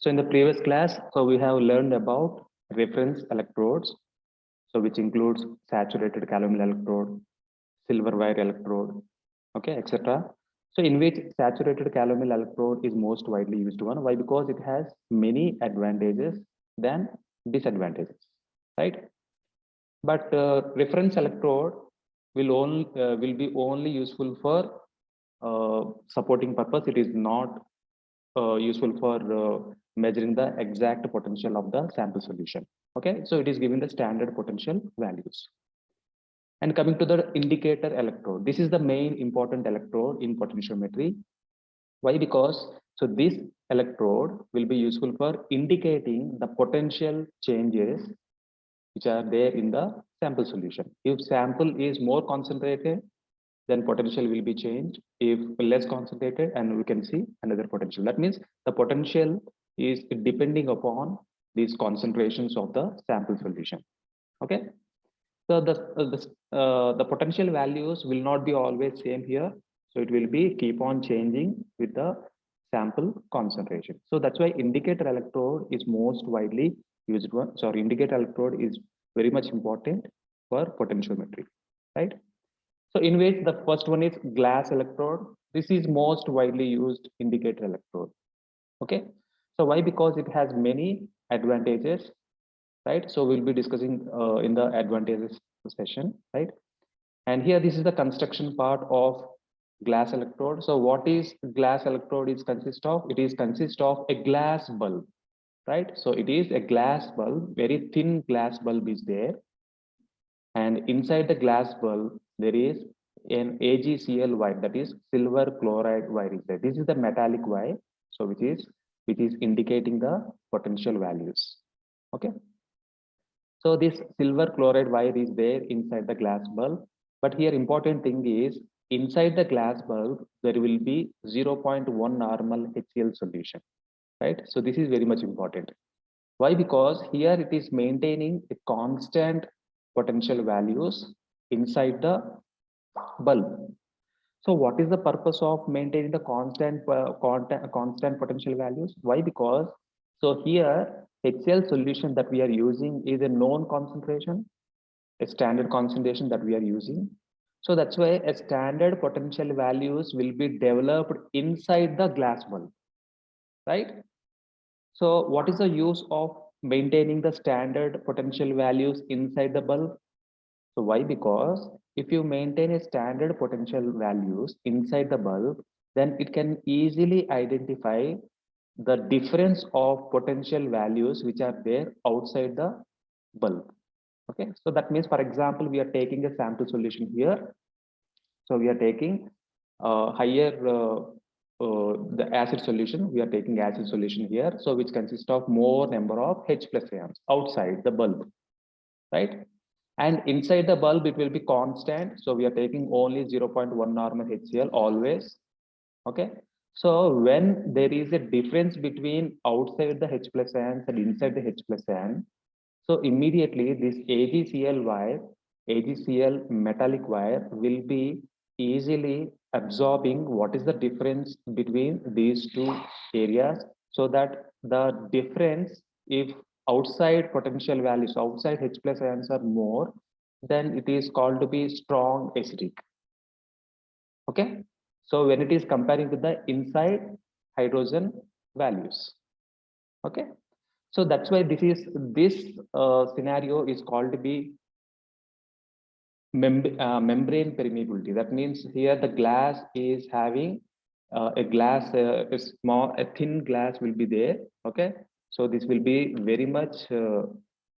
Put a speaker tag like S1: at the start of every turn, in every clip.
S1: So in the previous class, so we have learned about reference electrodes, so which includes saturated calomel electrode, silver wire electrode, okay, etc. So in which saturated calomel electrode is most widely used one. Why? Because it has many advantages than disadvantages, right? But reference electrode will be only useful for supporting purpose. It is not useful for measuring the exact potential of the sample solution. Okay, so it is giving the standard potential values. And coming to the indicator electrode, this is the main important electrode in potentiometry. Why? Because so this electrode will be useful for indicating the potential changes which are there in the sample solution. If sample is more concentrated, then potential will be changed. If less concentrated, and we can see another potential. That means the potential is depending upon these concentrations of the sample solution. Okay, so the potential values will not be always same here. So it will be keep on changing with the sample concentration. So that's why indicator electrode is most widely used one. Sorry, indicator electrode is very much important for potentiometry, right? So in which the first one is glass electrode. This is most widely used indicator electrode. Okay. So why? Because it has many advantages, right? So we'll be discussing in the advantages session, right? And here this is the construction part of glass electrode. So what is glass electrode is consist of? It is consist of a glass bulb, right? So it is a glass bulb, very thin glass bulb is there, and inside the glass bulb there is an AgCl wire, that is silver chloride wire is there. This is the metallic wire, so which is indicating the potential values. Okay, so this silver chloride wire is there inside the glass bulb, but here important thing is inside the glass bulb there will be 0.1 normal HCl solution, right? So this is very much important. Why? Because here it is maintaining a constant potential values inside the bulb. So what is the purpose of maintaining the constant potential values? Why? Because so here HCl solution that we are using is a known concentration, a standard concentration that we are using. So that's why a standard potential values will be developed inside the glass bulb, right? So what is the use of maintaining the standard potential values inside the bulb? So why? Because if you maintain a standard potential values inside the bulb, then it can easily identify the difference of potential values which are there outside the bulb. Okay, so that means, for example, we are taking a sample solution here. So we are taking higher the acid solution. We are taking acid solution here, so which consists of more number of H plus ions outside the bulb, right? And inside the bulb it will be constant, so we are taking only 0.1 normal HCl always. Okay, so when there is a difference between outside the H plus ions and inside the H plus ion, so immediately this AgCl wire, AgCl metallic wire will be easily absorbing what is the difference between these two areas, so that the difference, if outside potential values, outside H plus ions are more, then it is called to be strong acidic. Okay, so when it is comparing with the inside hydrogen values. Okay, so that's why this scenario is called to be membrane permeability. That means here the glass is having a small, a thin glass will be there. Okay, so this will be very much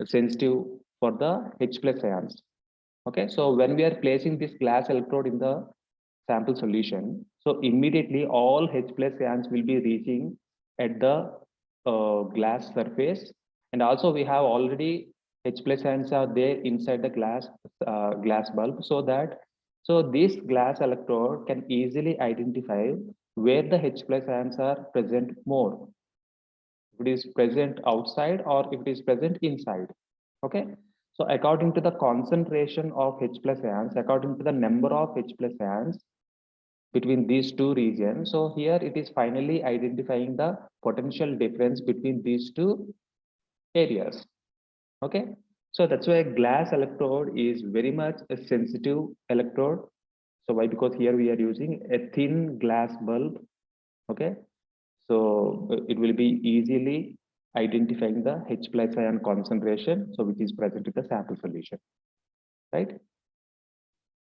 S1: sensitive for the H plus ions. Okay, so when we are placing this glass electrode in the sample solution, so immediately all H plus ions will be reaching at the glass surface, and also we have already H plus ions are there inside the glass bulb, so that so this glass electrode can easily identify where the H plus ions are present more, if it is present outside or if it is present inside. Okay, so according to the concentration of H plus ions, according to the number of H plus ions, between these two regions. So here it is finally identifying the potential difference between these two areas. Okay, so that's why glass electrode is very much a sensitive electrode. So why? Because here we are using a thin glass bulb. Okay, so it will be easily identifying the H plus ion concentration, so which is present in the sample solution, right?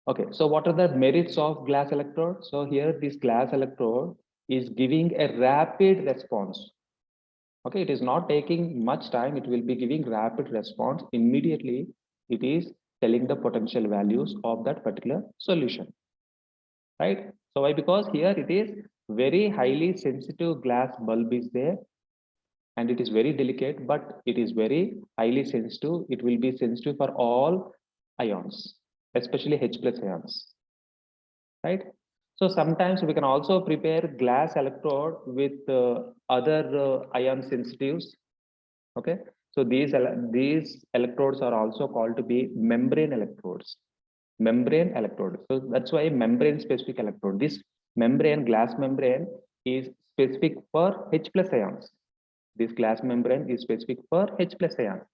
S1: Okay, so what are the merits of glass electrode? So here this glass electrode is giving a rapid response. Okay, it is not taking much time, it will be giving rapid response immediately. It is telling the potential values of that particular solution, right? So why? Because here it is very highly sensitive glass bulb is there, and it is very delicate, but it is very highly sensitive. It will be sensitive for all ions, especially H plus ions, right? So sometimes we can also prepare glass electrode with other ion sensitives. Okay, so these electrodes are also called to be membrane electrodes. Membrane electrode. So that's why membrane specific electrode. This membrane, glass membrane, is specific for H plus ions. This glass membrane is specific for H plus ions.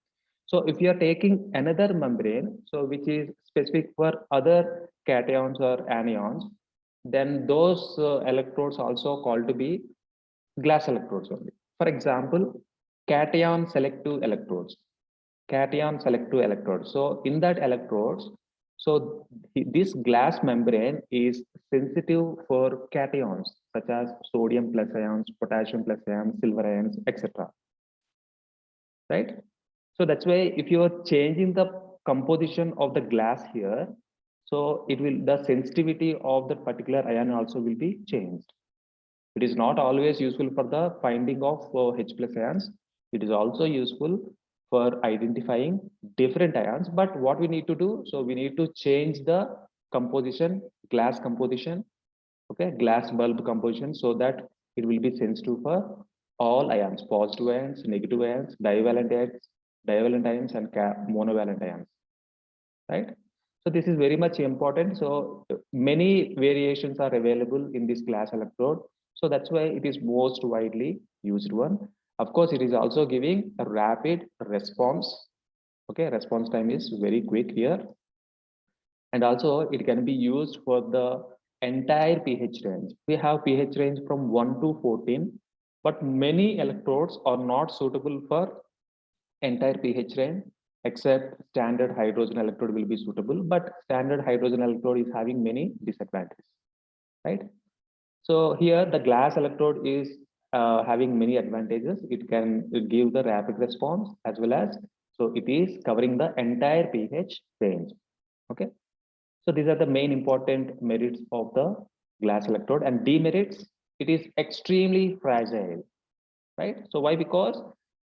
S1: So if you are taking another membrane, so which is specific for other cations or anions, then those electrodes also called to be glass electrodes only. For example, cation selective electrodes. Cation selective electrodes. So in that electrodes, so this glass membrane is sensitive for cations such as sodium plus ions, potassium plus ions, silver ions, etc. Right? So that's why if you are changing the composition of the glass here, so it will, the sensitivity of the particular ion also will be changed. It is not always useful for the finding of H plus ions. It is also useful for identifying different ions. But what we need to do, so we need to change the composition, glass composition, okay, glass bulb composition, so that it will be sensitive for all ions, positive ions, negative ions, divalent ions, and monovalent ions, right? So this is very much important. So many variations are available in this glass electrode. So that's why it is most widely used one. Of course, it is also giving a rapid response. Okay, response time is very quick here. And also it can be used for the entire pH range. We have pH range from 1 to 14, but many electrodes are not suitable for entire pH range, except standard hydrogen electrode will be suitable, but standard hydrogen electrode is having many disadvantages, right? So here the glass electrode is having many advantages. It can give the rapid response as well as, so it is covering the entire pH range. Okay, so these are the main important merits of the glass electrode. And demerits, it is extremely fragile, right? So why? Because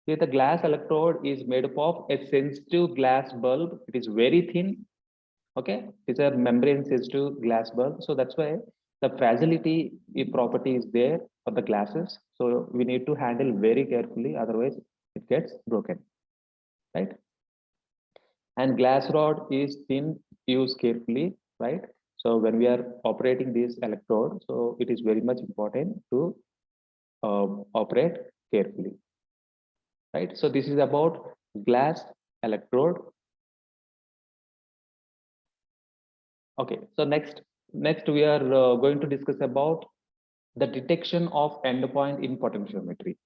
S1: with the glass electrode is made up of a sensitive glass bulb. It is very thin. Okay, it's a membrane sensitive glass bulb. So that's why the fragility property is there for the glasses. So we need to handle very carefully, otherwise it gets broken, right? And glass rod is thin, use carefully, right? So when we are operating this electrode, so it is very much important to operate carefully, right? So this is about glass electrode. Okay, so next we are going to discuss about the detection of endpoint in potentiometry.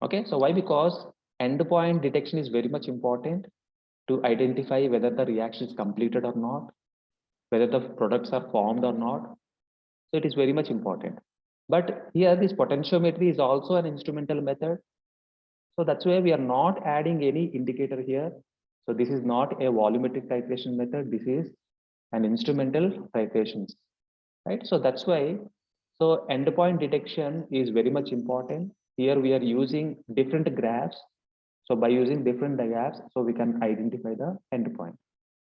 S1: Okay, so why? Because endpoint detection is very much important to identify whether the reaction is completed or not, whether the products are formed or not. So it is very much important. But here this potentiometry is also an instrumental method. So that's why we are not adding any indicator here. So this is not a volumetric titration method. This is an instrumental titration, right? So that's why, so endpoint detection is very much important. Here we are using different graphs. So by using different graphs, so we can identify the endpoint.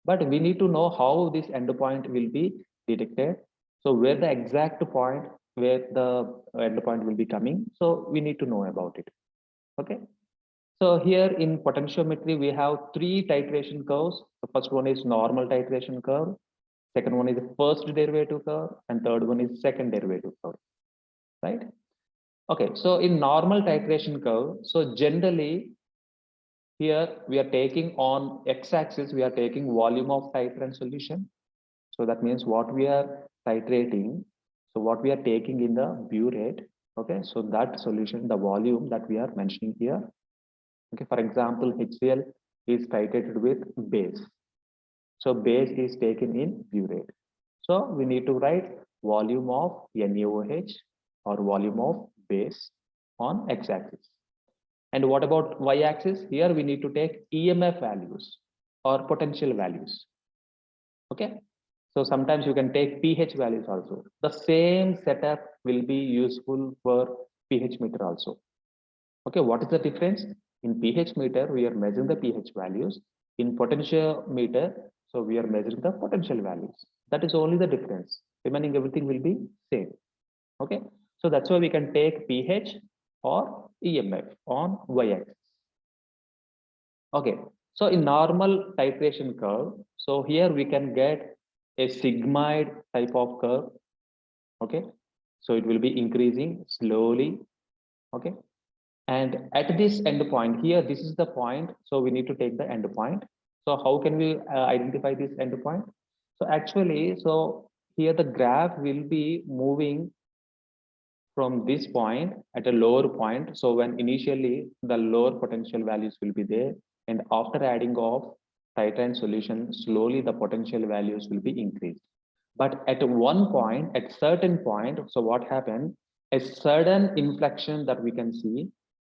S1: But we need to know how this endpoint will be detected. So where the exact point where the endpoint will be coming. So we need to know about it. Okay. So here in potentiometry, we have three titration curves. The first one is normal titration curve. second one is the first derivative curve, and third one is second derivative curve, right? Okay, so in normal titration curve, so generally here we are taking on x-axis, we are taking volume of titrant solution. So that means what we are titrating, so what we are taking in the burette, okay, so that solution, the volume that we are mentioning here, okay, for example, HCl is titrated with base. So base is taken in burette. So we need to write volume of NaOH or volume of base on x-axis. And what about y-axis? Here we need to take EMF values or potential values. Okay. So sometimes you can take pH values also. The same setup will be useful for pH meter also. Okay, what is the difference? In pH meter, we are measuring the pH values. In potentiometer, so we are measuring the potential values. That is only the difference. Remaining everything will be same. Okay, so that's why we can take pH or EMF on y-axis. Okay, so in normal titration curve, so here we can get a sigmoid type of curve. Okay, so it will be increasing slowly. Okay, and at this end point here, this is the point, so we need to take the end point. So how can we identify this end point? So actually, so here the graph will be moving from this point at a lower point. So when initially the lower potential values will be there, and after adding of titrant solution, slowly the potential values will be increased. But at one point, at certain point, so what happened? A sudden inflection that we can see.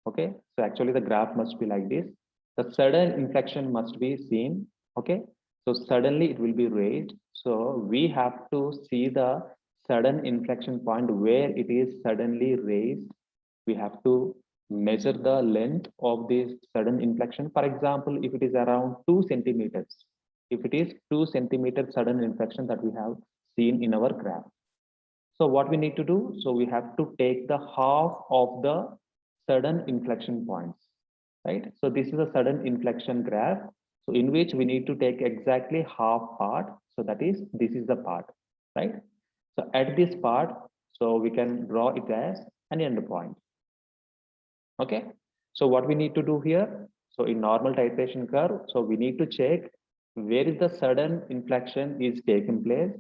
S1: Okay, so actually the graph must be like this. The sudden inflection must be seen. Okay, so suddenly it will be raised. So we have to see the sudden inflection point where it is suddenly raised. We have to measure the length of this sudden inflection. For example, if it is around 2 centimeters, if it is 2 centimeter sudden inflection that we have seen in our graph. So what we need to do? So we have to take the half of the sudden inflection points, right? So this is a sudden inflection graph. So in which we need to take exactly half part. So that is, this is the part, right? So at this part, so we can draw it as an end point. Okay. So what we need to do here? So in normal titration curve, so we need to check where is the sudden inflection is taking place,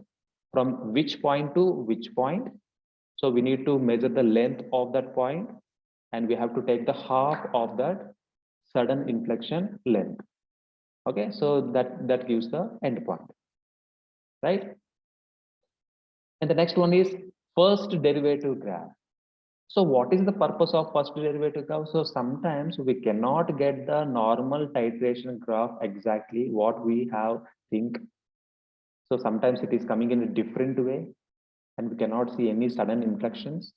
S1: from which point to which point. So we need to measure the length of that point, and we have to take the half of that sudden inflection length. Okay, so that gives the end point, right? And the next one is first derivative graph. So what is the purpose of first derivative graph? So sometimes we cannot get the normal titration graph exactly what we have think. So sometimes it is coming in a different way, and we cannot see any sudden inflections.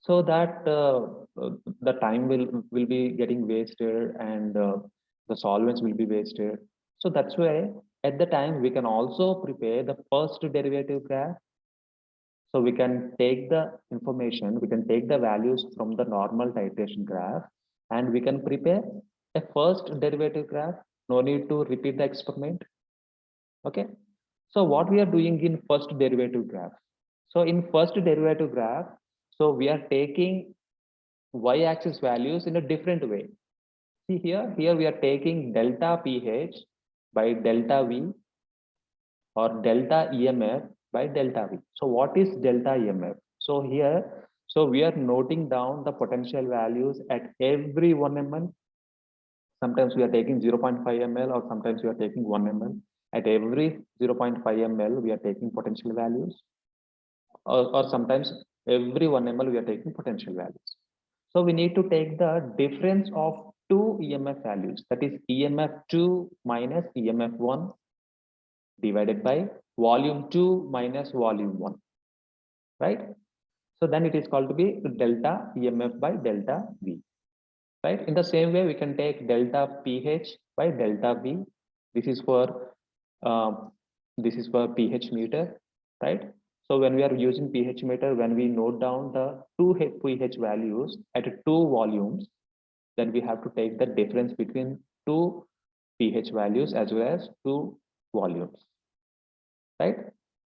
S1: So that the time will be getting wasted, and the solvents will be wasted. So that's why at the time we can also prepare the first derivative graph. So we can take the information, we can take the values from the normal titration graph, and we can prepare a first derivative graph. No need to repeat the experiment. Okay. So what we are doing in first derivative graph? So in first derivative graph, so we are taking y-axis values in a different way. See here we are taking delta pH by delta V or delta EMF by delta V. So what is delta EMF? So here, so we are noting down the potential values at every 1 ml. Sometimes we are taking 0.5 ml, or sometimes we are taking 1 ml. At every 0.5 ml, we are taking potential values, or sometimes every 1 ml, we are taking potential values. So we need to take the difference of two EMF values, that is EMF2 minus EMF1 divided by volume 2 minus volume 1, right? So then it is called to be delta EMF by delta V, right? In the same way, we can take delta pH by delta V. This is for pH meter, right? So when we are using pH meter, when we note down the two pH values at two volumes, then we have to take the difference between two pH values as well as two volumes, right?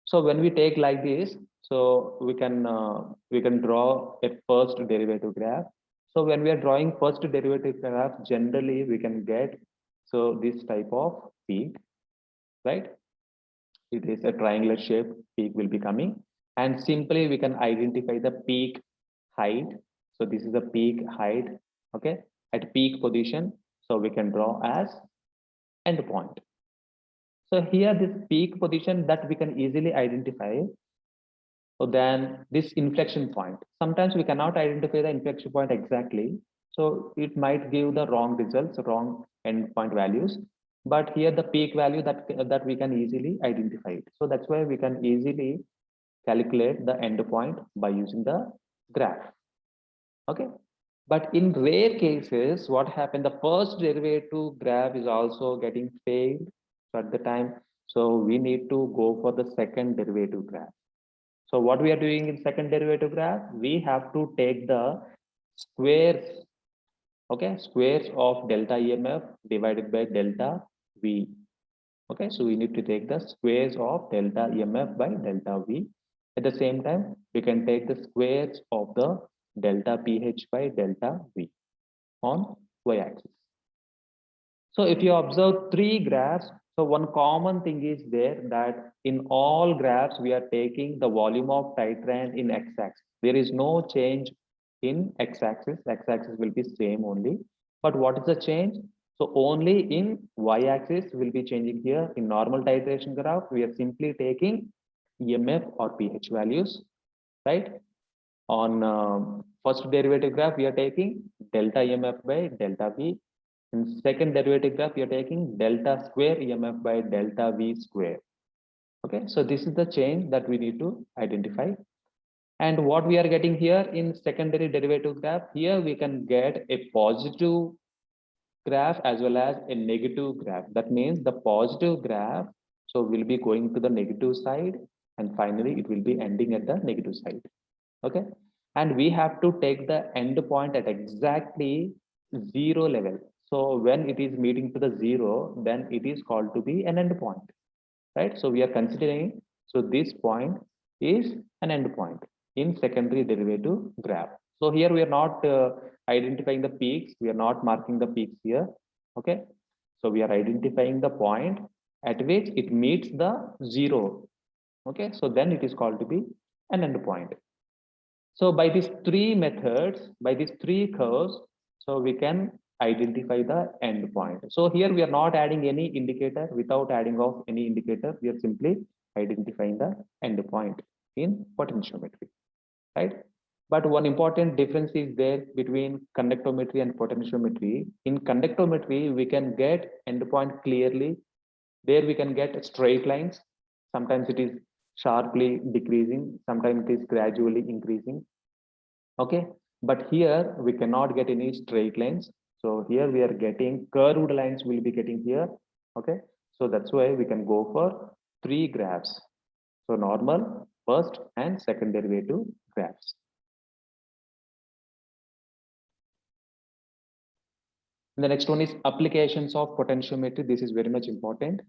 S1: So when we take like this, so we can draw a first derivative graph. So when we are drawing first derivative graph, generally we can get so this type of peak, right? It is a triangular shape peak will be coming, and simply we can identify the peak height. So this is the peak height, okay, at peak position. So we can draw as endpoint. So here this peak position that we can easily identify. So then this inflection point, sometimes we cannot identify the inflection point exactly. So it might give the wrong results, wrong endpoint values. But here the peak value that we can easily identify it. So that's why we can easily calculate the endpoint by using the graph. Okay. But in rare cases, what happened? The first derivative graph is also getting failed at the time. So we need to go for the second derivative graph. So what we are doing in second derivative graph, we have to take the squares, okay, squares of delta EMF divided by delta V. Okay, so we need to take the squares of delta EMF by delta V. At the same time, we can take the squares of the delta pH by delta V on y-axis. So if you observe three graphs, so one common thing is there that in all graphs, we are taking the volume of titrant in x-axis. There is no change in x-axis. X-axis will be same only. But what is the change? So only in y-axis will be changing here. In normal titration graph, we are simply taking EMF or pH values, right? On first derivative graph, we are taking delta EMF by delta V. In second derivative graph, you're taking delta square EMF by delta V square. Okay, so this is the change that we need to identify. And what we are getting here in secondary derivative graph, here we can get a positive graph as well as a negative graph. That means the positive graph, so will be going to the negative side, and finally it will be ending at the negative side. Okay, and we have to take the end point at exactly zero level. So when it is meeting to the zero, then it is called to be an end point, right? So we are considering, so this point is an end point in secondary derivative graph. So here we are not identifying the peaks. We are not marking the peaks here. Okay. So we are identifying the point at which it meets the zero. Okay. So then it is called to be an end point. So by these three methods, by these three curves, so we can identify the end point. So here we are not adding any indicator. Without adding of any indicator, we are simply identifying the end point in potentiometry, right? But one important difference is there between conductometry and potentiometry. In conductometry, we can get endpoint clearly. There we can get straight lines. Sometimes it is sharply decreasing, sometimes it is gradually increasing. Okay, but here we cannot get any straight lines. So here we are getting curved lines will be getting here. Okay, so that's why we can go for three graphs. So normal, first and second derivative graphs. And the next one is applications of potentiometry. This is very much important.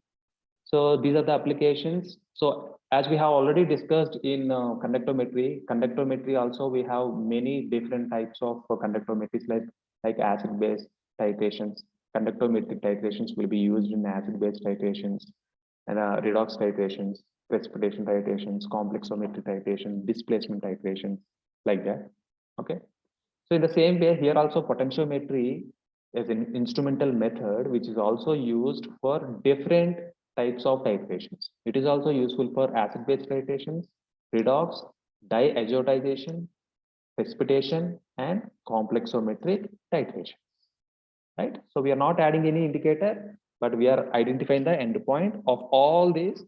S1: So these are the applications. So as we have already discussed in conductometry also we have many different types of conductometries like acid-base titrations. Conductometric titrations will be used in acid-base titrations and redox titrations, precipitation titrations, complexometry titration, displacement titrations, like that. Okay. So in the same way here also potentiometry is an instrumental method which is also used for different types of titrations. It is also useful for acid-base titrations, redox, diazotization, precipitation, and complexometric titration. Right? So we are not adding any indicator, but we are identifying the endpoint of all these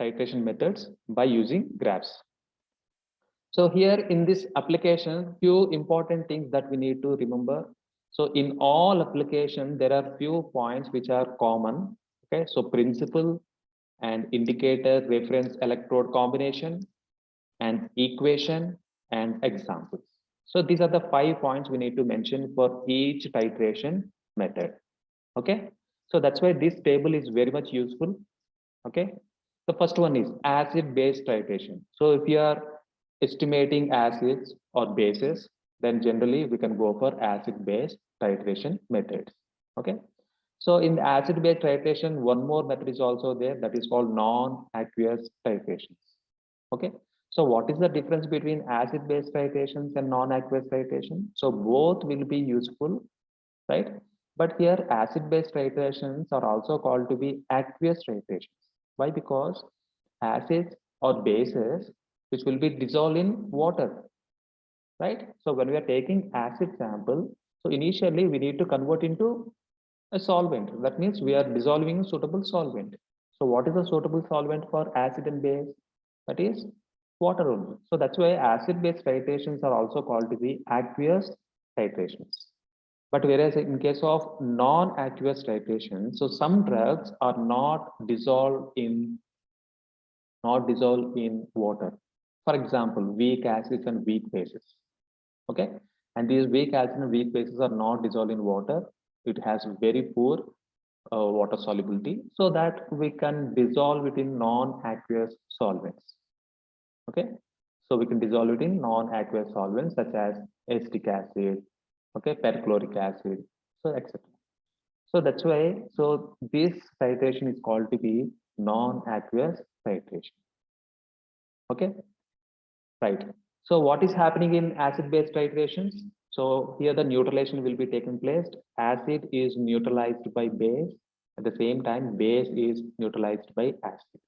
S1: titration methods by using graphs. So here in this application, few important things that we need to remember. So in all applications, there are few points which are common. Okay, so principle and indicator reference electrode combination and equation and examples. So these are the 5 points we need to mention for each titration method. Okay, so that's why this table is very much useful. Okay, The first one is acid-base titration. So if you are estimating acids or bases, then generally we can go for acid-base titration methods. Okay. So in the acid-base titration, one more method is also there, that is called non-aqueous titrations. Okay. So what is the difference between acid-base titrations and non-aqueous titration? So both will be useful, right? But here acid-base titrations are also called to be aqueous titrations. Why? Because acids or bases which will be dissolved in water, right? So when we are taking acid sample, so initially we need to convert into a solvent. That means we are dissolving a suitable solvent. So what is a suitable solvent for acid and base? That is water only. So that's why acid-base titrations are also called to be aqueous titrations. But whereas in case of non-aqueous titration, so some drugs are not dissolved in water. For example, weak acids and weak bases. Okay, and these weak acids and weak bases are not dissolved in water. It has very poor water solubility, so that we can dissolve it in non-aqueous solvents. Okay, so we can dissolve it in non-aqueous solvents such as acetic acid, okay, perchloric acid, so etc. So that's why, so this titration is called to be non-aqueous titration. Okay, right. So what is happening in acid-base titrations? So here the neutralization will be taking place. Acid is neutralized by base. At the same time, base is neutralized by acid.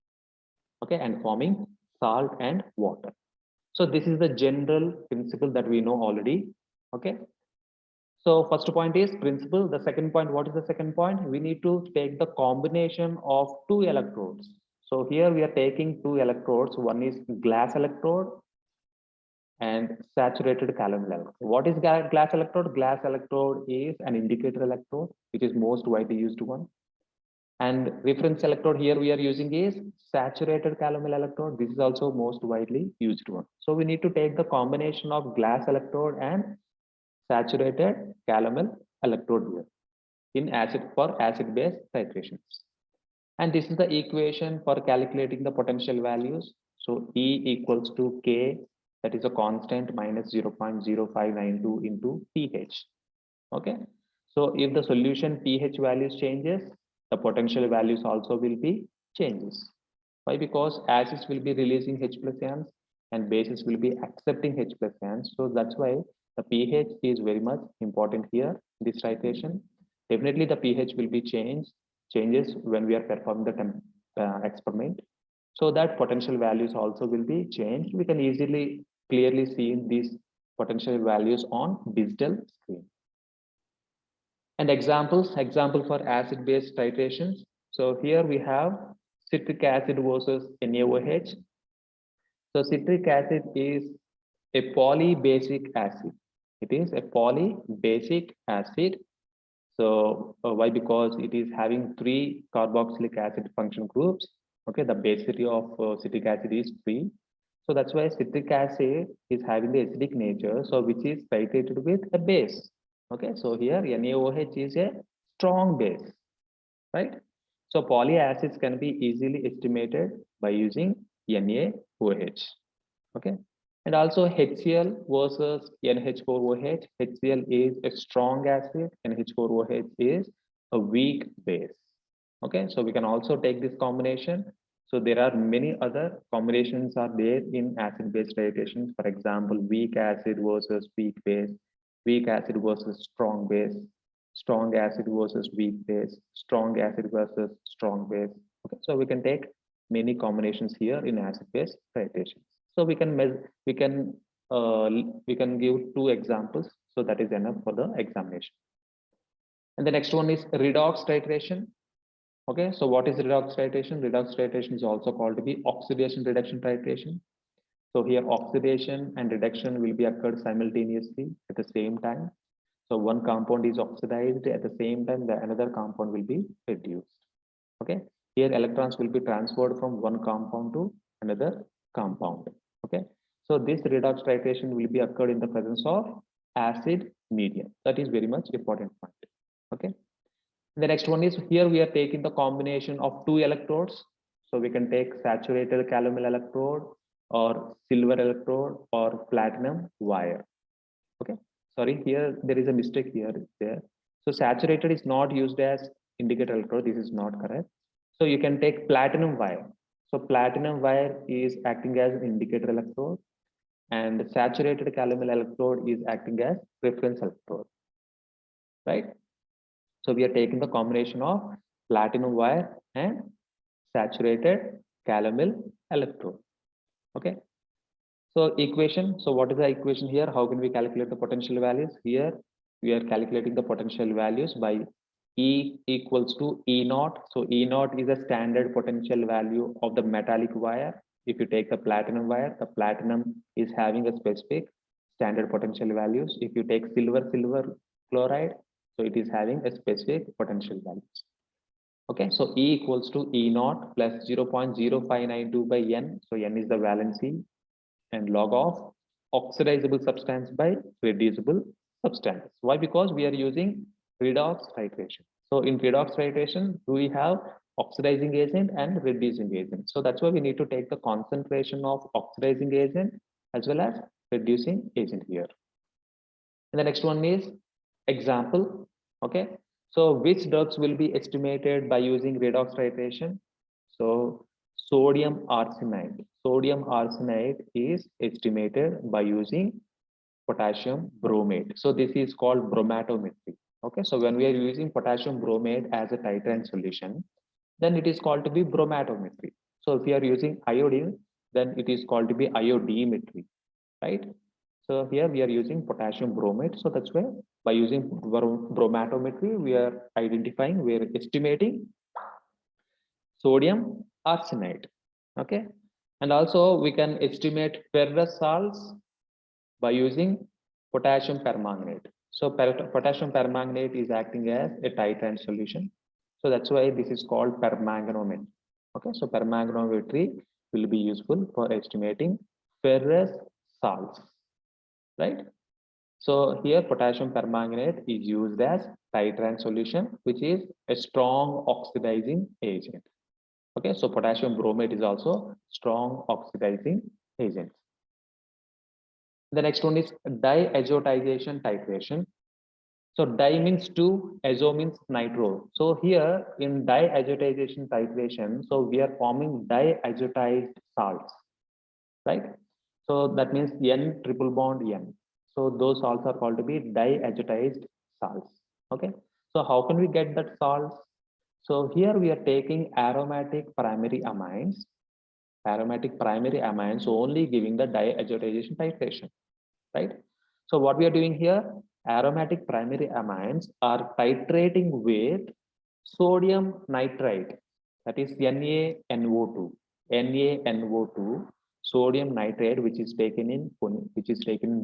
S1: Okay, and forming salt and water. So this is the general principle that we know already. Okay. So first point is principle. The second point, what is the second point? We need to take the combination of two electrodes. So here we are taking two electrodes. One is glass electrode and saturated calomel electrode. What is glass electrode? Glass electrode is an indicator electrode, which is most widely used one. And reference electrode here we are using is saturated calomel electrode. This is also most widely used one. So we need to take the combination of glass electrode and saturated calomel electrode here in acid for acid-base titrations. And this is the equation for calculating the potential values. So E equals to K, that is a constant, minus 0.0592 into pH. Okay. So if the solution pH values changes, the potential values also will be changes. Why? Because acids will be releasing H plus ions and bases will be accepting H plus ions. So that's why the pH is very much important here, this titration. Definitely the pH will be changes when we are performing the experiment. So that potential values also will be changed. We can easily clearly see these potential values on digital screen. And example for acid-base titrations. So here we have citric acid versus NaOH. So citric acid is a polybasic acid. It is a polybasic acid. So why? Because it is having 3 carboxylic acid function groups. Okay, the basicity of citric acid is 3. So that's why citric acid is having the acidic nature, so which is titrated with a base. Okay, so here NaOH is a strong base, right? So polyacids can be easily estimated by using NaOH. Okay, and also HCl versus NH4OH. HCl is a strong acid, NH4OH is a weak base. Okay, so we can also take this combination. So there are many other combinations are there in acid-base titrations. For example, weak acid versus weak base, weak acid versus strong base, strong acid versus weak base, strong acid versus strong base. Okay, so we can take many combinations here in acid-base titrations. So we can give 2 examples. So that is enough for the examination. And the next one is redox titration. Okay, so what is redox titration? Redox titration is also called to be oxidation reduction titration. So here oxidation and reduction will be occurred simultaneously at the same time. So one compound is oxidized at the same time the another compound will be reduced. Okay, here electrons will be transferred from one compound to another compound. Okay, so this redox titration will be occurred in the presence of acid medium. That is very much important point. Okay. The next one is here we are taking the combination of 2 electrodes. So we can take saturated calomel electrode or silver electrode or platinum wire. Okay, sorry, here there is a mistake here. There. So saturated is not used as indicator electrode. This is not correct. So you can take platinum wire. So platinum wire is acting as an indicator electrode, and saturated calomel electrode is acting as reference electrode, right? So we are taking the combination of platinum wire and saturated calomel electrode. Okay. So equation. So what is the equation here? How can we calculate the potential values? Here we are calculating the potential values by E equals to E naught. So E naught is a standard potential value of the metallic wire. If you take the platinum wire, the platinum is having a specific standard potential values. If you take silver chloride, so it is having a specific potential values. Okay, so E equals to E naught plus 0.0592 by N. So N is the valency and log of oxidizable substance by reducible substance. Why? Because we are using redox titration. So in redox titration, we have oxidizing agent and reducing agent. So that's why we need to take the concentration of oxidizing agent as well as reducing agent here. And the next one is example. Okay, so which drugs will be estimated by using redox titration? So sodium arsenide. Sodium arsenide is estimated by using potassium bromate. So this is called bromatometry. Okay, so when we are using potassium bromate as a titrant solution, then it is called to be bromatometry. So if you are using iodine, then it is called to be iodimetry, right? So here we are using potassium bromate. So that's why by using bromatometry, we are identifying, we are estimating sodium arsenide. Okay. And also we can estimate ferrous salts by using potassium permanganate. So potassium permanganate is acting as a titrant solution. So that's why this is called permanganometry. Okay. So permanganometry will be useful for estimating ferrous salts, right? So here potassium permanganate is used as titrant solution, which is a strong oxidizing agent. Okay, so potassium bromate is also strong oxidizing agent. The next one is diazotization titration. So di means two, azo means nitro. So here in diazotization titration, so we are forming diazotized salts, right? So that means N triple bond N. So those salts are called to be diazotized salts. Okay. So how can we get that salts? So here we are taking aromatic primary amines. Aromatic primary amines only giving the diazotization titration, right? So what we are doing here, aromatic primary amines are titrating with sodium nitrite, that is NaNO2. NaNO2, sodium nitrate, which is taken in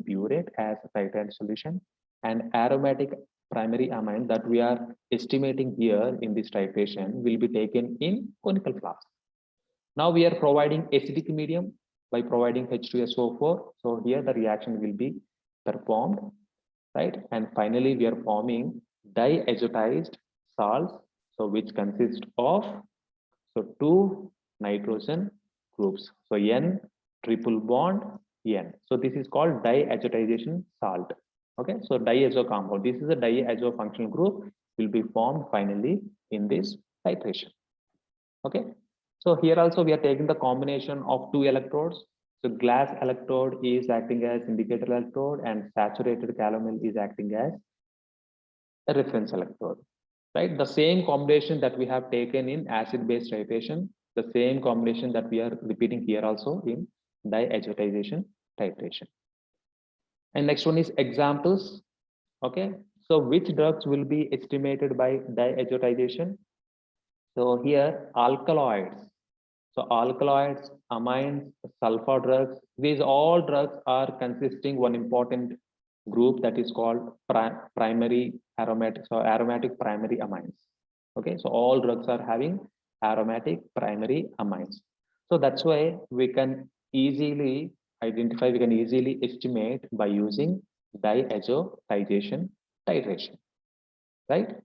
S1: burette as a titrant solution, and aromatic primary amine that we are estimating here in this titration will be taken in conical flask. Now we are providing acidic medium by providing H2SO4. So here the reaction will be performed, right? And finally we are forming diazotized salts, so which consist of two nitrogen groups. So N triple bond N. So this is called diazotization salt. Okay, so diazo compound. This is a diazo functional group will be formed finally in this titration. Okay, so here also we are taking the combination of two electrodes. So glass electrode is acting as indicator electrode and saturated calomel is acting as a reference electrode, right? The same combination that we have taken in acid-base titration, the same combination that we are repeating here also in diazotization titration. And next one is examples. Okay, so which drugs will be estimated by diazotization? So here alkaloids. So alkaloids, amines, sulfur drugs, these all drugs are consisting one important group that is called primary aromatic, so aromatic primary amines. Okay, so all drugs are having aromatic primary amines. So that's why we can easily identify, we can easily estimate by using diazotization titration, right?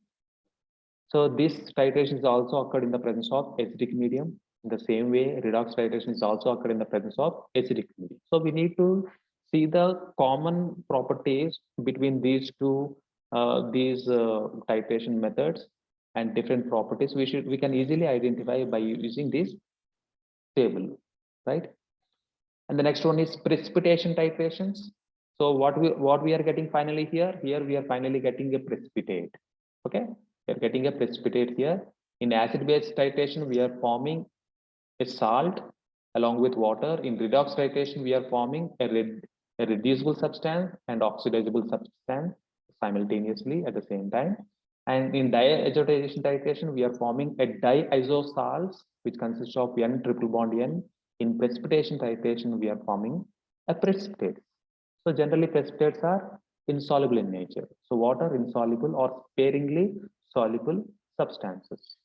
S1: So this titration is also occurred in the presence of acidic medium. In the same way, redox titration is also occurred in the presence of acidic medium. So we need to see the common properties between these two titration methods and different properties. We can easily identify by using this table, right? And the next one is precipitation titrations. So what we are getting finally here? Here we are finally getting a precipitate. Okay, we are getting a precipitate here. In acid-base titration, we are forming a salt along with water. In redox titration, we are forming a reducible substance and oxidizable substance simultaneously at the same time. And in diazotization titration, we are forming a diisosalts, which consists of N triple bond N. In precipitation titration, we are forming a precipitate. So generally, precipitates are insoluble in nature. So water insoluble or sparingly soluble substances.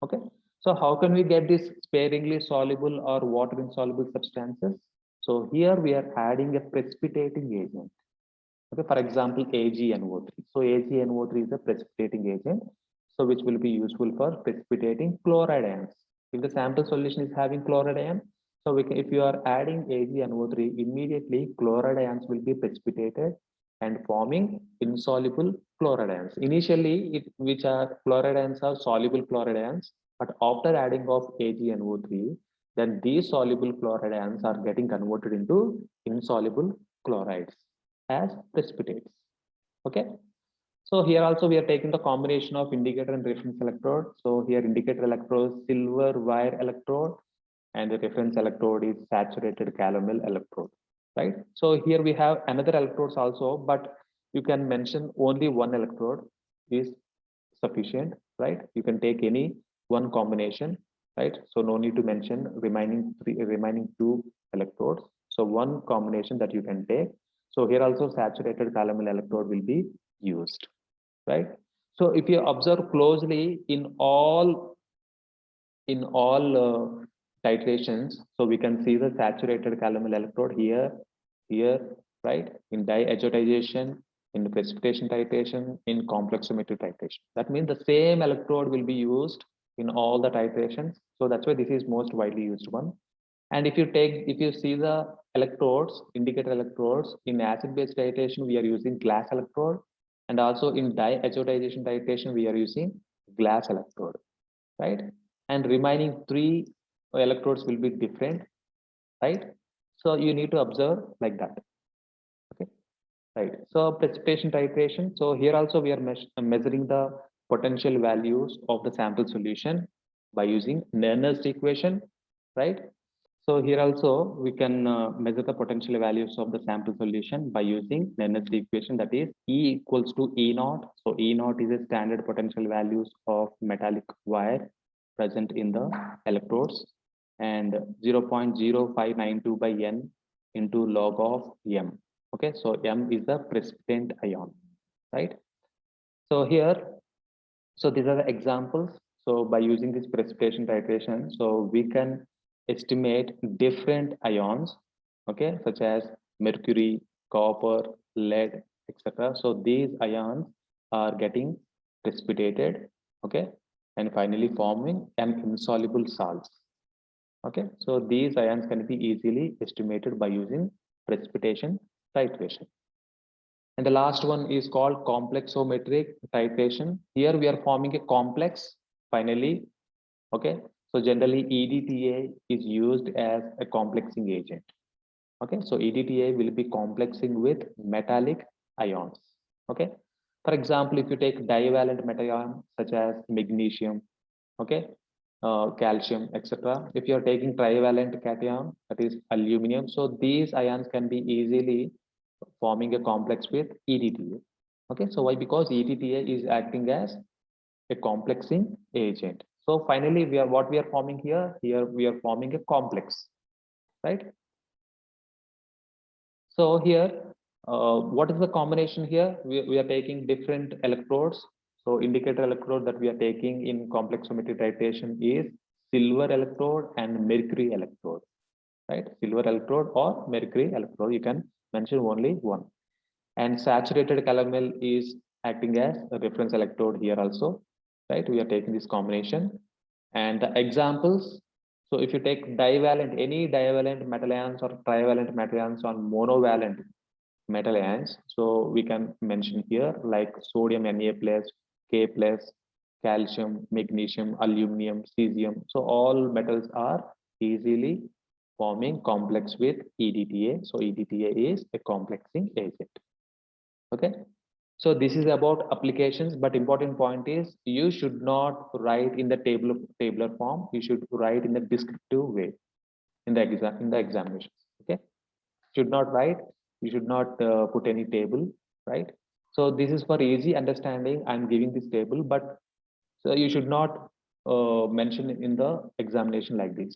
S1: Okay. So how can we get this sparingly soluble or water insoluble substances? So here we are adding a precipitating agent. Okay, for example, AgNO3. So AgNO3 is a precipitating agent, so which will be useful for precipitating chloride ions. If the sample solution is having chloride ion, so if you are adding AgNO3, immediately chloride ions will be precipitated and forming insoluble chloride ions. Initially, which are chloride ions are soluble chloride ions, but after adding of AgNO3, then these soluble chloride ions are getting converted into insoluble chlorides as precipitates. Okay. So here also we are taking the combination of indicator and reference electrode. So here indicator electrode is silver wire electrode and the reference electrode is saturated calomel electrode, right? So here we have another electrodes also, but you can mention only one electrode is sufficient, right? You can take any one combination, right? So no need to mention remaining two electrodes. So one combination that you can take. So here also saturated calomel electrode will be used, right? So if you observe closely in all titrations, so we can see the saturated calomel electrode here, right? In diazotization, in the precipitation titration, in complexometry titration. That means the same electrode will be used in all the titrations. So that's why this is most widely used one. And if you see the electrodes, indicator electrodes, in acid-base titration, we are using glass electrode. And also in diazotization titration, we are using glass electrode, right? And remaining three electrodes will be different, right? So you need to observe like that. Okay, right. So precipitation titration. So here also we are measuring the potential values of the sample solution by using Nernst equation, right? So here also we can measure the potential values of the sample solution by using Nernst equation, that is E equals to E naught. So E naught is a standard potential values of metallic wire present in the electrodes, and 0.0592 by N into log of M. Okay, so M is the precipitant ion, right? So here, so these are the examples. So by using this precipitation titration, so we can estimate different ions, okay, such as mercury, copper, lead, etc. So these ions are getting precipitated, okay, and finally forming an insoluble salts. Okay, so these ions can be easily estimated by using precipitation titration. And the last one is called complexometric titration. Here we are forming a complex finally. Okay, so generally EDTA is used as a complexing agent. Okay, so EDTA will be complexing with metallic ions. Okay, for example, if you take divalent metal ion such as magnesium, okay, calcium, etc. If you are taking trivalent cation, that is aluminum, so these ions can be easily forming a complex with EDTA. Okay, so why? Because EDTA is acting as a complexing agent. So finally, what we are forming here we are forming a complex, right? So here, what is the combination here? We are taking different electrodes. So indicator electrode that we are taking in complexometry titration is silver electrode and mercury electrode, right? Silver electrode or mercury electrode, you can mention only one. And saturated calomel is acting as a reference electrode here also, right? We are taking this combination. And the examples, So if you take divalent, any divalent metal ions or trivalent metal ions on monovalent metal ions, so we can mention here like sodium Na plus, K plus, calcium, magnesium, aluminum, cesium. So all metals are easily forming complex with EDTA. So EDTA is a complexing agent. Okay. So this is about applications, but important point is you should not write in the tabular form. You should write in the descriptive way in the examinations. Okay, should not write. You should not put any table, right? So this is for easy understanding. I'm giving this table, but so you should not mention it in the examination like this.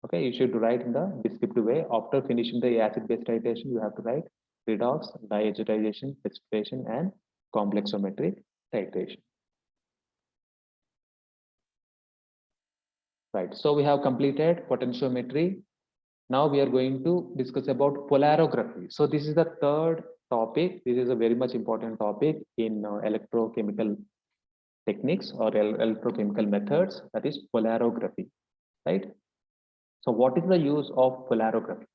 S1: Okay, you should write in the descriptive way. After finishing the acid-base titration, you have to write redox, diazotization, precipitation, and complexometric titration. Right. So we have completed potentiometry. Now we are going to discuss about polarography. So this is the third topic. This is a very much important topic in electrochemical techniques or electrochemical methods, that is polarography, right? So what is the use of polarography?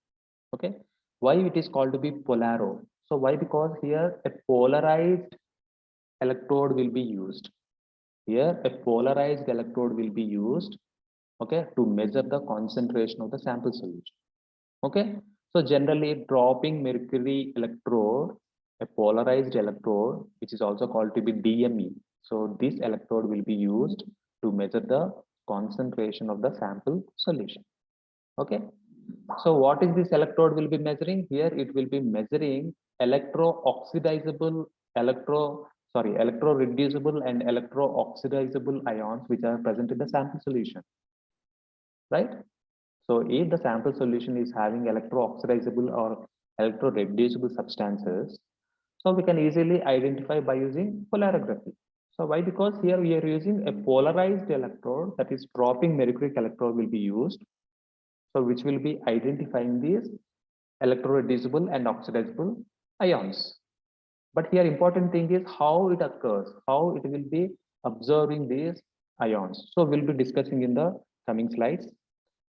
S1: Okay, why it is called to be polaro? So why? Because here a polarized electrode will be used. Here a polarized electrode will be used, okay, to measure the concentration of the sample solution. Okay, so generally dropping mercury electrode, a polarized electrode, which is also called to be DME. So this electrode will be used to measure the concentration of the sample solution. Okay, so what is this electrode will be measuring? Here it will be measuring electro-oxidizable, electro-reducible and electro-oxidizable ions which are present in the sample solution, right? So if the sample solution is having electro-oxidizable or electro-reducible substances, so we can easily identify by using polarography. So why? Because here we are using a polarized electrode, that is dropping mercuric electrode will be used. So which will be identifying these electro-reducible and oxidizable ions. But here important thing is how it occurs, how it will be observing these ions. So we'll be discussing in the coming slides.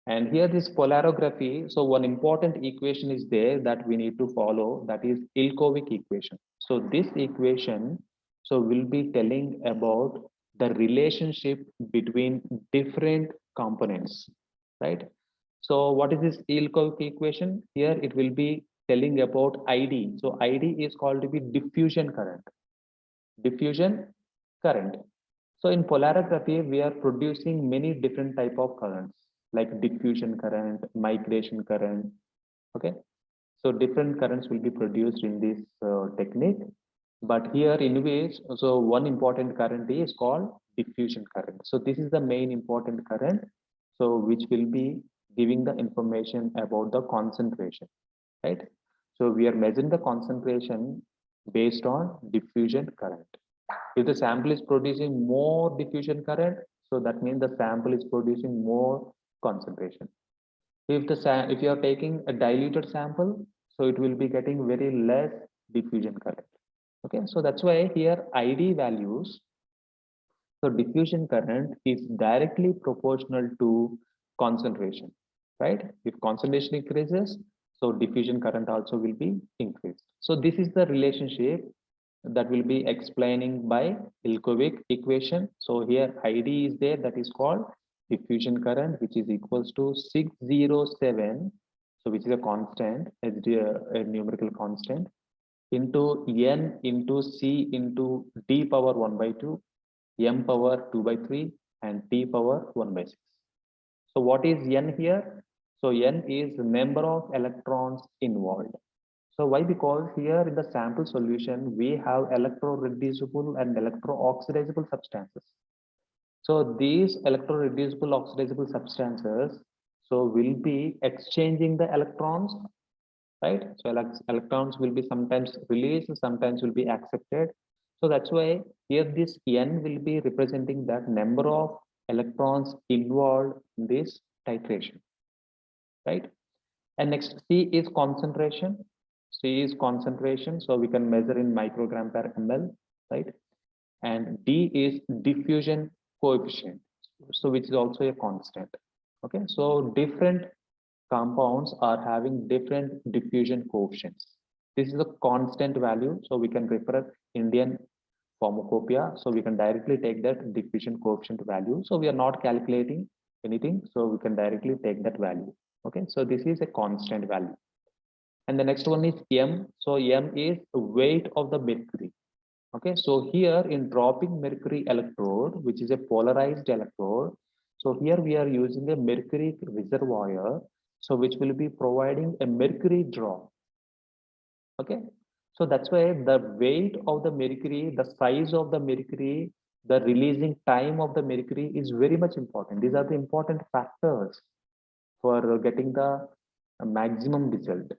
S1: And here this polarography, so one important equation is there that we need to follow, that is Ilkovic equation. So this equation, so will be telling about the relationship between different components, right? So what is this Ilkovic equation? Here it will be telling about ID. So ID is called to be diffusion current. Diffusion current. So in polarography, we are producing many different type of currents like diffusion current, migration current. Okay, so different currents will be produced in this technique. But here, anyways, so one important current is called diffusion current. So this is the main important current. So which will be giving the information about the concentration, right? So we are measuring the concentration based on diffusion current. If the sample is producing more diffusion current, so that means the sample is producing more concentration. If you are taking a diluted sample, so it will be getting very less diffusion current. Okay, so that's why here ID values. So diffusion current is directly proportional to concentration, right? If concentration increases, so diffusion current also will be increased. So this is the relationship that will be explaining by Ilkovic equation. So here ID is there, that is called diffusion current, which is equals to 607. So which is a constant, a numerical constant, into N into C into D power 1 by 2, M power 2 by 3, and T power 1 by 6. So what is N here? So N is the number of electrons involved. So why? Because here in the sample solution, we have electro-reducible and electro-oxidizable substances. So these electro-reducible oxidizable substances, so will be exchanging the electrons, right? So electrons will be sometimes released, sometimes will be accepted. So that's why here this N will be representing that number of electrons involved in this titration, right? And next C is concentration. C is concentration, so we can measure in microgram per ml, right? And D is diffusion coefficient, so which is also a constant. Okay, so different compounds are having different diffusion coefficients. This is a constant value, so we can refer Indian pharmacopoeia. So we can directly take that diffusion coefficient value. So we are not calculating anything, so we can directly take that value. Okay, so this is a constant value. And the next one is M. So M is weight of the mercury. Okay, so here in dropping mercury electrode, which is a polarized electrode, so here we are using a mercury reservoir, so which will be providing a mercury drop. Okay, so that's why the weight of the mercury, the size of the mercury, the releasing time of the mercury is very much important. These are the important factors for getting the maximum result.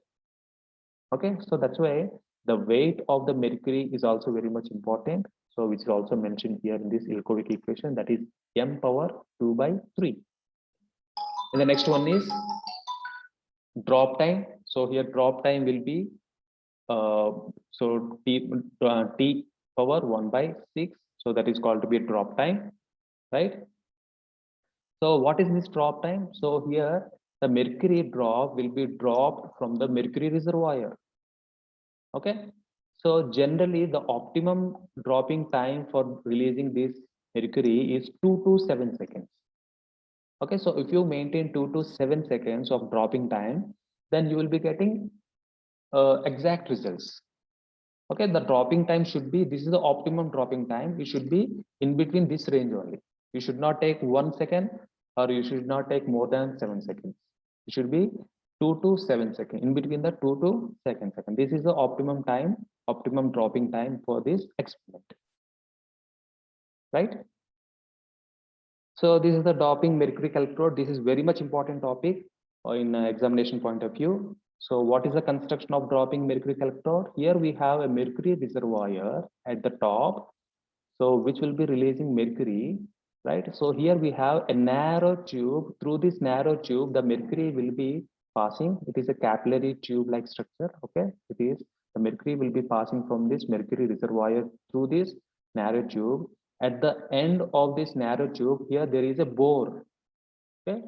S1: Okay, so that's why the weight of the mercury is also very much important. So which is also mentioned here in this Ilkovic equation, that is m power 2 by 3. And the next one is drop time. So here drop time will be so t power 1 by 6. So that is called to be drop time, right? So what is this drop time? So here the mercury drop will be dropped from the mercury reservoir. Okay, so generally the optimum dropping time for releasing this mercury is 2 to 7 seconds. Okay, so if you maintain 2 to 7 seconds of dropping time, then you will be getting exact results. Okay, the dropping time should be, this is the optimum dropping time. It should be in between this range only. You should not take 1 second, or you should not take more than 7 seconds. It should be 2 to 7 seconds, in between the 2 to 7 seconds. This is the optimum time, optimum dropping time for this experiment, right? So this is the doping mercury electrode. This is very much important topic in examination point of view. So what is the construction of dropping mercury electrode? Here we have a mercury reservoir at the top, so which will be releasing mercury, right? So here we have a narrow tube. Through this narrow tube, the mercury will be passing. It is a capillary tube like structure. Okay, it is, the mercury will be passing from this mercury reservoir through this narrow tube. At the end of this narrow tube, here there is a bore. Okay,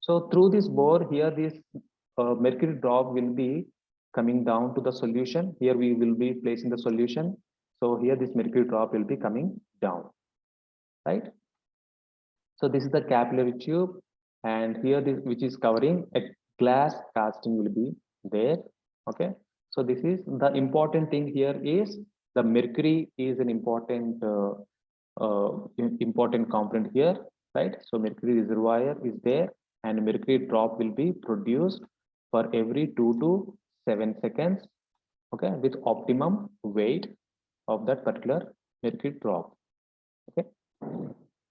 S1: so through this bore, here this mercury drop will be coming down to the solution. Here we will be placing the solution. So here this mercury drop will be coming down, right? So this is the capillary tube, and here this, which is covering a glass casting, will be there. Okay, so this is the important thing here is the mercury is an important important component here, right? So mercury reservoir is there, and mercury drop will be produced for every 2 to 7 seconds. Okay, with optimum weight of that particular mercury drop. Okay,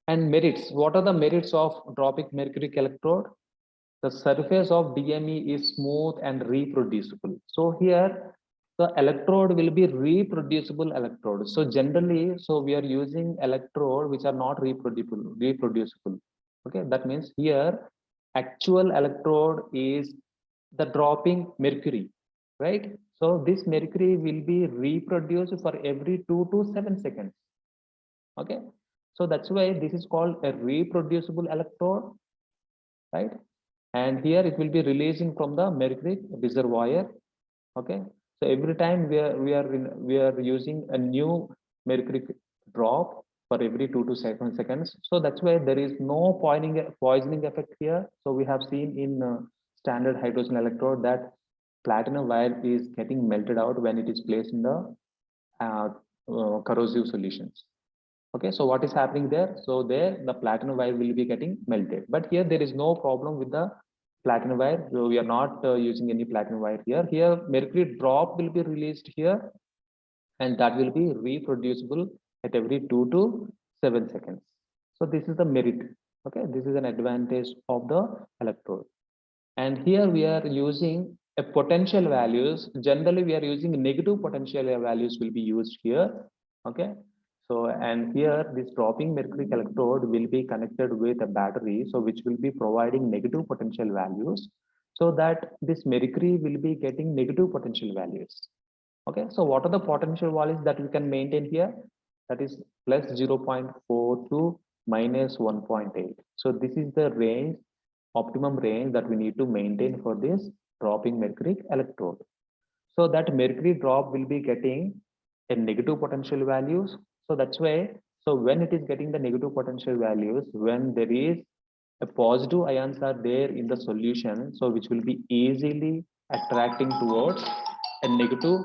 S1: and merits. What are the merits of dropping mercury electrode? The surface of DME is smooth and reproducible. So here the electrode will be reproducible electrode. So generally, so we are using electrode which are not reproducible. Okay, that means here actual electrode is the dropping mercury, right? So this mercury will be reproduced for every 2 to 7 seconds. Okay, so that's why this is called a reproducible electrode, right? And here it will be releasing from the mercury reservoir. Okay, so every time we are using a new mercury drop for every 2 to 7 seconds. So that's why there is no poisoning effect here. So we have seen in standard hydrogen electrode that platinum wire is getting melted out when it is placed in the corrosive solutions. Okay, so what is happening there? So there the platinum wire will be getting melted, but here there is no problem with the platinum wire. So we are not using any platinum wire here. Here mercury drop will be released here, and that will be reproducible at every 2 to 7 seconds. So this is the merit. Okay, this is an advantage of the electrode. And here we are using a potential values. Generally we are using negative potential values will be used here. Okay, so and here this dropping mercury electrode will be connected with a battery, so which will be providing negative potential values, so that this mercury will be getting negative potential values. Okay, so what are the potential values that we can maintain here? That is plus 0.4 to minus 1.8. So this is the range optimum range that we need to maintain for this dropping mercury electrode. So that mercury drop will be getting a negative potential values. So that's why, so when it is getting the negative potential values, when there is a positive ions are there in the solution, so which will be easily attracting towards a negative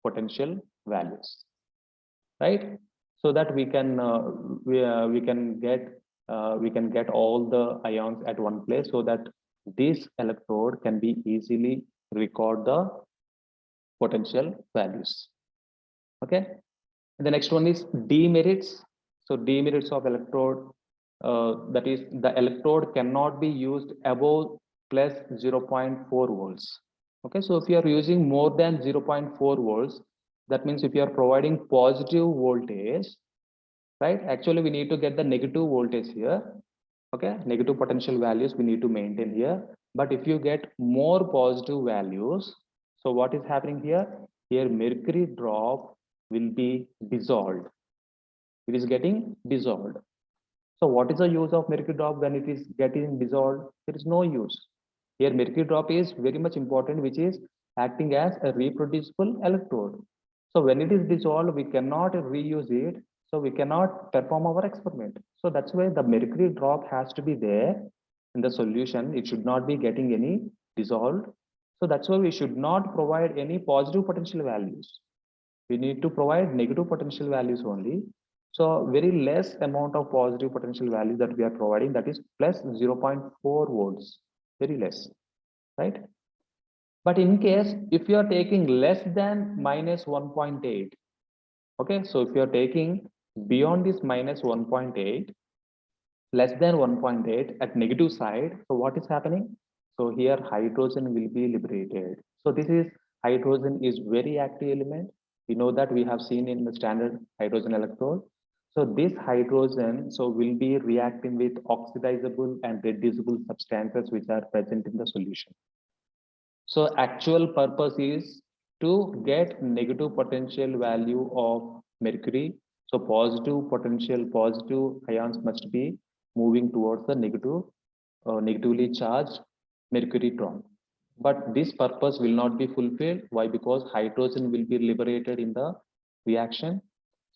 S1: potential values, right? So that we can get all the ions at one place, so that this electrode can be easily record the potential values. Okay, and the next one is demerits. So demerits of electrode, that is the electrode cannot be used above plus 0.4 volts. Okay, so if you are using more than 0.4 volts, that means if you are providing positive voltage, right? Actually, we need to get the negative voltage here. Okay, negative potential values we need to maintain here. But if you get more positive values, so what is happening here? Here mercury drop will be dissolved. It is getting dissolved. So what is the use of mercury drop when it is getting dissolved? There is no use. Here mercury drop is very much important, which is acting as a reproducible electrode. So when it is dissolved, we cannot reuse it. So we cannot perform our experiment. So that's why the mercury drop has to be there in the solution. It should not be getting any dissolved. So that's why we should not provide any positive potential values. We need to provide negative potential values only. So very less amount of positive potential value that we are providing, that is plus 0.4 volts, very less, right? But in case if you are taking less than minus 1.8, okay, so if you are taking beyond this minus 1.8, less than 1.8 at negative side, so what is happening? So here hydrogen will be liberated. So this is, hydrogen is very active element. We know that we have seen in the standard hydrogen electrode. So this hydrogen so will be reacting with oxidizable and reducible substances which are present in the solution. So actual purpose is to get negative potential value of mercury. So positive potential, positive ions must be moving towards the negatively charged mercury drop. But this purpose will not be fulfilled. Why? Because hydrogen will be liberated in the reaction.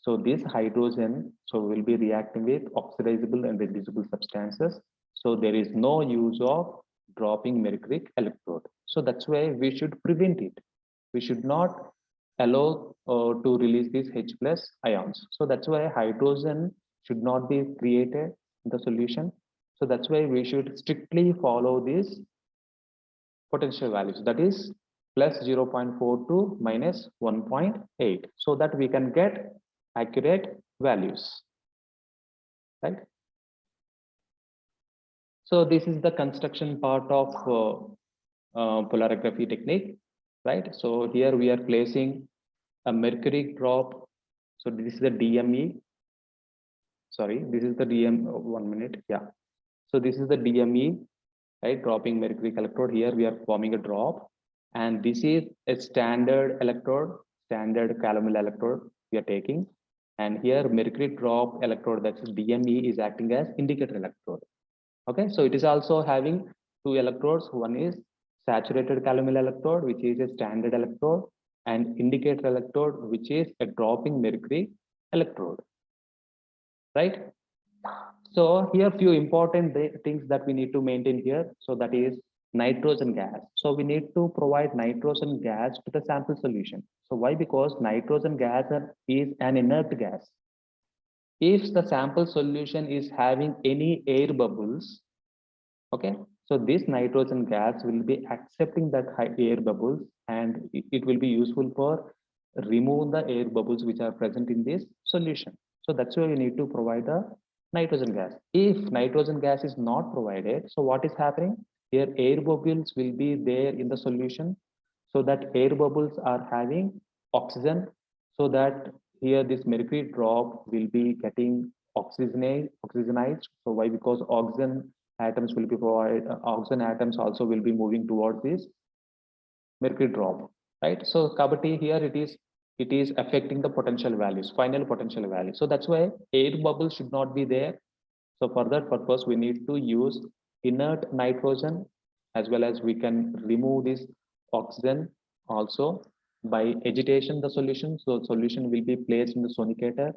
S1: So this hydrogen so will be reacting with oxidizable and reducible substances. So there is no use of dropping mercury electrode. So that's why we should prevent it. We should not allow to release these H plus ions. So that's why hydrogen should not be created in the solution. So that's why we should strictly follow these potential values, that is plus 0.4 to minus 1.8, so that we can get accurate values, right? So this is the construction part of polarography technique, right? So here we are placing a mercury drop. So this is the DME. Sorry, this is the DM. 1 minute. Yeah. So this is the DME, right? Dropping mercury electrode. Here we are forming a drop, and this is a standard electrode, standard calomel electrode we are taking. And here mercury drop electrode, that's DME, is acting as indicator electrode. Okay, so it is also having two electrodes. One is saturated calomel electrode, which is a standard electrode, and indicator electrode, which is a dropping mercury electrode, right? So here few important things that we need to maintain here. So that is nitrogen gas. So we need to provide nitrogen gas to the sample solution. So why? Because nitrogen gas is an inert gas. If the sample solution is having any air bubbles, okay, so this nitrogen gas will be accepting that high air bubbles, and it will be useful for remove the air bubbles which are present in this solution. So that's why we need to provide the nitrogen gas. If nitrogen gas is not provided, so what is happening? Here air bubbles will be there in the solution, so that air bubbles are having oxygen, so that here this mercury drop will be getting oxygenized. So why? Because oxygen atoms will be provided, oxygen atoms also will be moving towards this mercury drop, right? So kabatti here it is affecting the potential values, final potential values. So that's why air bubble should not be there. So for that purpose, we need to use inert nitrogen, as well as we can remove this oxygen also by agitation the solution. So solution will be placed in the sonicator,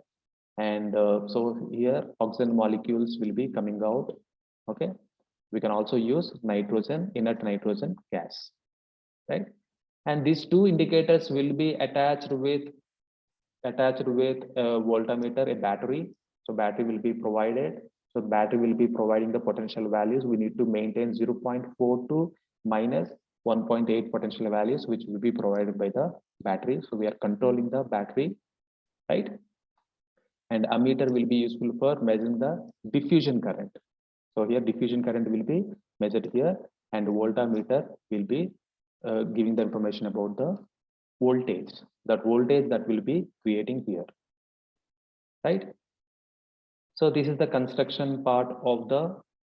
S1: and so here oxygen molecules will be coming out. Okay, we can also use nitrogen, inert nitrogen gas, right? And these two indicators will be attached with a voltmeter, a battery. So battery will be provided. So battery will be providing the potential values. We need to maintain 0.42 minus 1.8 potential values, which will be provided by the battery. So we are controlling the battery, right? And ammeter will be useful for measuring the diffusion current. So here diffusion current will be measured here, and voltmeter will be giving the information about the voltage, that voltage that will be creating here, right? So this is the construction part of the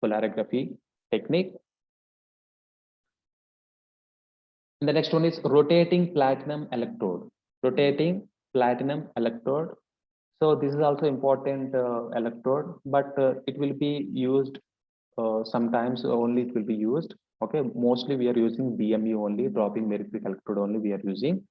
S1: polarography technique. And the next one is rotating platinum electrode. Rotating platinum electrode. So this is also important electrode, but it will be used sometimes only it will be used. Okay, mostly we are using DME only, dropping mercury electrode only we are using.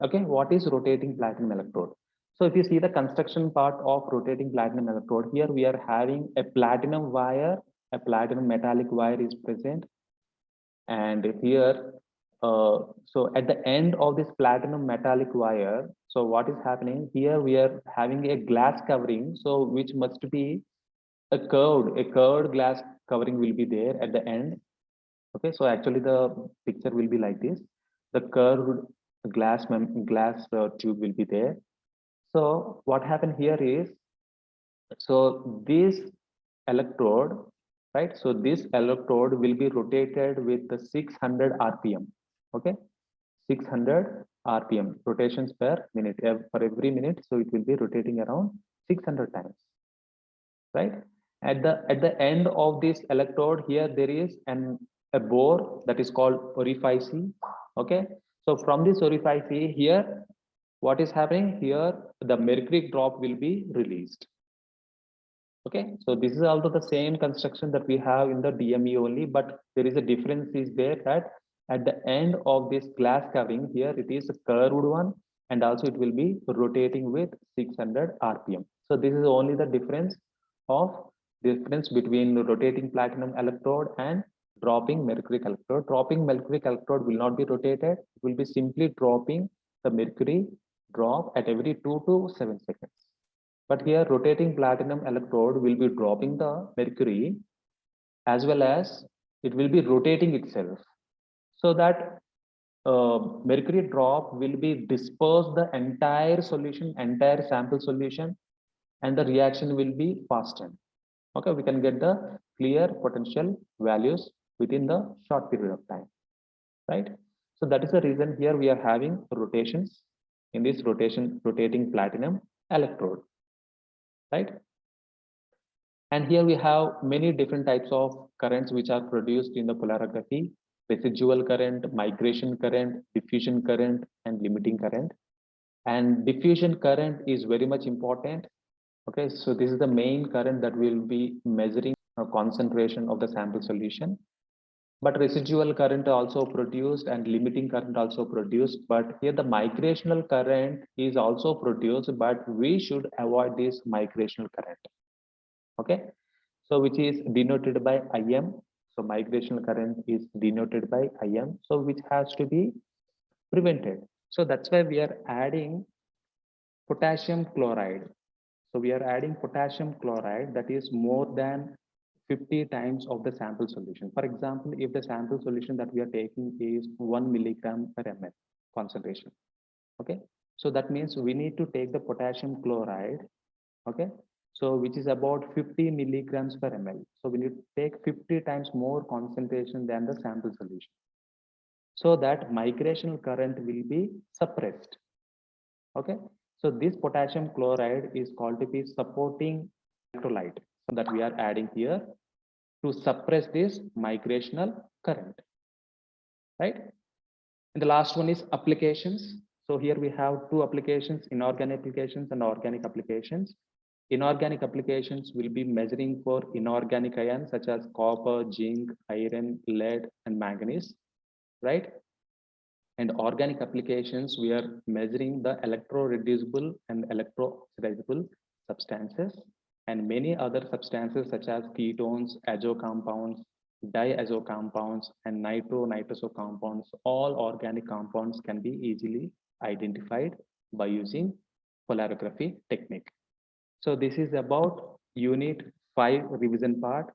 S1: Okay, what is rotating platinum electrode? So if you see the construction part of rotating platinum electrode, here we are having a platinum wire, a platinum metallic wire is present. And here, so at the end of this platinum metallic wire, so what is happening here, we are having a glass covering, so which must be a curved glass covering will be there at the end. Okay, so actually the picture will be like this. The curved glass tube will be there. So what happened here is, so this electrode, right? So this electrode will be rotated with the 600 RPM. Okay, 600 RPM rotations per minute for every minute. So it will be rotating around 600 times, right? At the end of this electrode here, there is a bore that is called orifice. Okay, so from this orifice here, what is happening here, the mercury drop will be released. Okay, so this is also the same construction that we have in the DME only, but there is a difference is there that at the end of this glass covering here, it is a curved one, and also it will be rotating with 600 RPM. So this is only the difference between the rotating platinum electrode and dropping mercury electrode. Dropping mercury electrode will not be rotated, it will be simply dropping the mercury drop at every 2 to 7 seconds. But here rotating platinum electrode will be dropping the mercury, as well as it will be rotating itself, so that mercury drop will be dispersed the entire solution, entire sample solution, and the reaction will be fastened. Okay, we can get the clear potential values within the short period of time, right? So that is the reason here we are having rotations in this rotating platinum electrode, right? And here we have many different types of currents which are produced in the polarography: residual current, migration current, diffusion current, and limiting current. And diffusion current is very much important. Okay, so this is the main current that will be measuring a concentration of the sample solution. But residual current also produced and limiting current also produced. But here the migrational current is also produced, but we should avoid this migrational current. Okay, so which is denoted by IM. So migrational current is denoted by IM, so which has to be prevented. So that's why we are adding potassium chloride. So we are adding potassium chloride that is more than 50 times of the sample solution. For example, if the sample solution that we are taking is 1 milligram per ml concentration, okay, so that means we need to take the potassium chloride, okay, so which is about 50 milligrams per ml. So we need to take 50 times more concentration than the sample solution, so that migrational current will be suppressed. Okay, so this potassium chloride is called to be supporting electrolyte that we are adding here to suppress this migrational current, right? And the last one is applications. So here we have two applications: inorganic applications and organic applications. Inorganic applications will be measuring for inorganic ions such as copper, zinc, iron, lead, and manganese, right? And organic applications, we are measuring the electro-reducible and electro-oxidizable substances and many other substances such as ketones, azo compounds, diazo compounds, and nitro-nitroso compounds. All organic compounds can be easily identified by using polarography technique. So this is about unit 5 revision part.